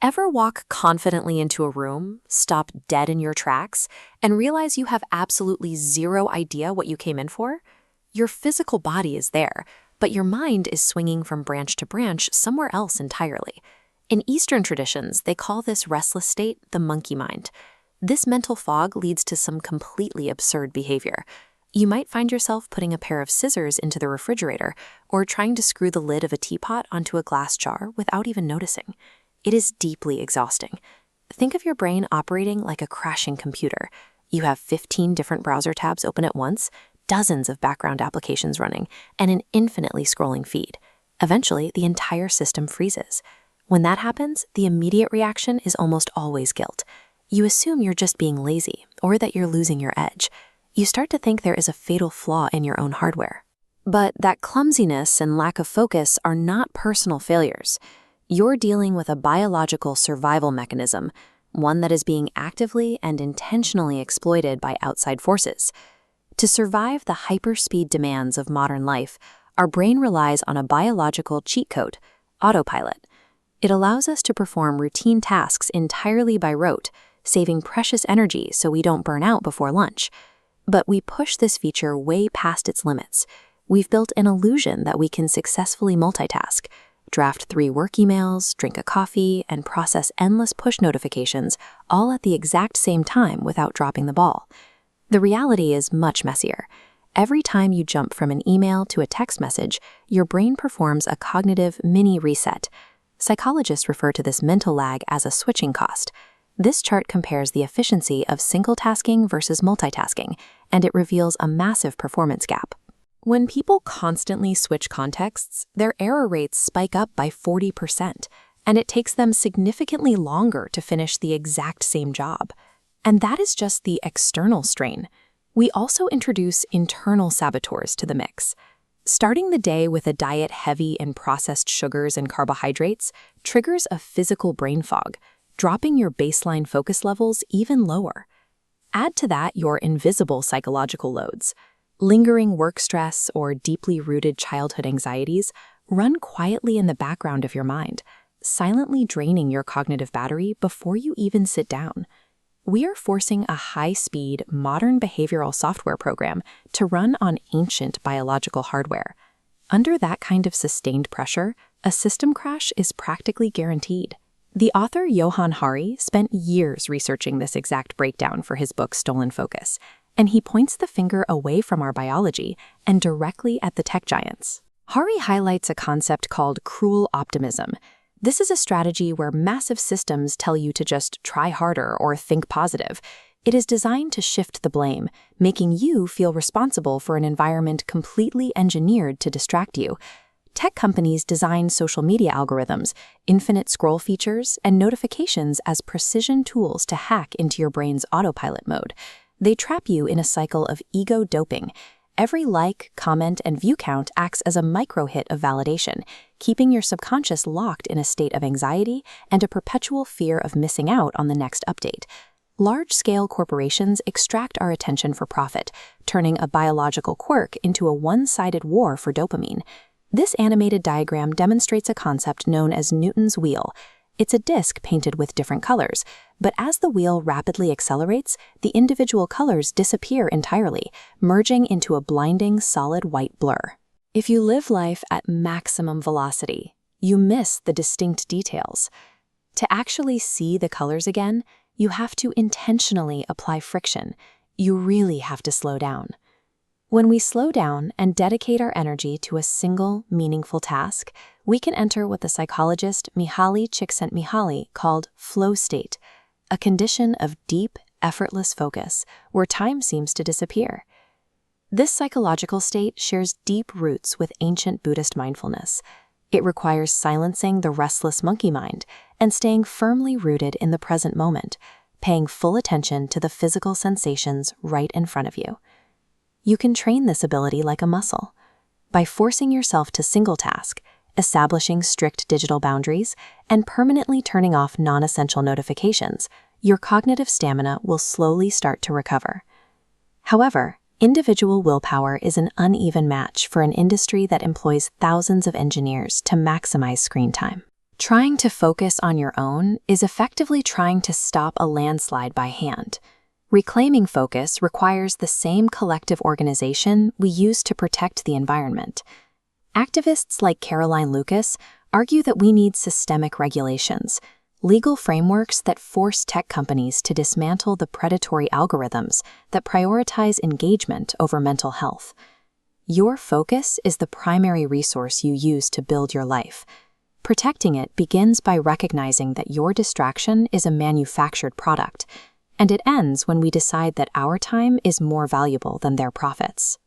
Ever walk confidently into a room, stop dead in your tracks, and realize you have absolutely zero idea what you came in for? Your physical body is there, but your mind is swinging from branch to branch somewhere else entirely. In Eastern traditions, they call this restless state the monkey mind. This mental fog leads to some completely absurd behavior. You might find yourself putting a pair of scissors into the refrigerator or trying to screw the lid of a teapot onto a glass jar without even noticing. It is deeply exhausting. Think of your brain operating like a crashing computer. You have 15 different browser tabs open at once, dozens of background applications running, and an infinitely scrolling feed. Eventually, the entire system freezes. When that happens, the immediate reaction is almost always guilt. You assume you're just being lazy or that you're losing your edge. You start to think there is a fatal flaw in your own hardware. But that clumsiness and lack of focus are not personal failures. You're dealing with a biological survival mechanism, one that is being actively and intentionally exploited by outside forces. To survive the hyperspeed demands of modern life, our brain relies on a biological cheat code, autopilot. It allows us to perform routine tasks entirely by rote, saving precious energy so we don't burn out before lunch. But we push this feature way past its limits. We've built an illusion that we can successfully multitask, draft 3 work emails, drink a coffee, and process endless push notifications all at the exact same time without dropping the ball. The reality is much messier. Every time you jump from an email to a text message, your brain performs a cognitive mini reset. Psychologists refer to this mental lag as a switching cost. This chart compares the efficiency of single tasking versus multitasking, and it reveals a massive performance gap. When people constantly switch contexts, their error rates spike up by 40%, and it takes them significantly longer to finish the exact same job. And that is just the external strain. We also introduce internal saboteurs to the mix. Starting the day with a diet heavy in processed sugars and carbohydrates triggers a physical brain fog, dropping your baseline focus levels even lower. Add to that your invisible psychological loads. Lingering work stress or deeply rooted childhood anxieties run quietly in the background of your mind, silently draining your cognitive battery before you even sit down. We are forcing a high-speed, modern behavioral software program to run on ancient biological hardware. Under that kind of sustained pressure, a system crash is practically guaranteed. The author Johann Hari spent years researching this exact breakdown for his book Stolen Focus, and he points the finger away from our biology and directly at the tech giants. Hari highlights a concept called cruel optimism. This is a strategy where massive systems tell you to just try harder or think positive. It is designed to shift the blame, making you feel responsible for an environment completely engineered to distract you. Tech companies design social media algorithms, infinite scroll features, and notifications as precision tools to hack into your brain's autopilot mode. They trap you in a cycle of ego doping. Every like, comment, and view count acts as a micro-hit of validation, keeping your subconscious locked in a state of anxiety and a perpetual fear of missing out on the next update. Large-scale corporations extract our attention for profit, turning a biological quirk into a one-sided war for dopamine. This animated diagram demonstrates a concept known as Newton's wheel. It's a disc painted with different colors, but as the wheel rapidly accelerates, the individual colors disappear entirely, merging into a blinding solid white blur. If you live life at maximum velocity, you miss the distinct details. To actually see the colors again, you have to intentionally apply friction. You really have to slow down. When we slow down and dedicate our energy to a single, meaningful task, we can enter what the psychologist Mihaly Csikszentmihalyi called flow state, a condition of deep, effortless focus where time seems to disappear. This psychological state shares deep roots with ancient Buddhist mindfulness. It requires silencing the restless monkey mind and staying firmly rooted in the present moment, paying full attention to the physical sensations right in front of you. You can train this ability like a muscle. By forcing yourself to single task, establishing strict digital boundaries, and permanently turning off non-essential notifications, your cognitive stamina will slowly start to recover. However, individual willpower is an uneven match for an industry that employs thousands of engineers to maximize screen time. Trying to focus on your own is effectively trying to stop a landslide by hand. Reclaiming focus requires the same collective organization we use to protect the environment. Activists like Caroline Lucas argue that we need systemic regulations, legal frameworks that force tech companies to dismantle the predatory algorithms that prioritize engagement over mental health. Your focus is the primary resource you use to build your life. Protecting it begins by recognizing that your distraction is a manufactured product, and it ends when we decide that our time is more valuable than their profits.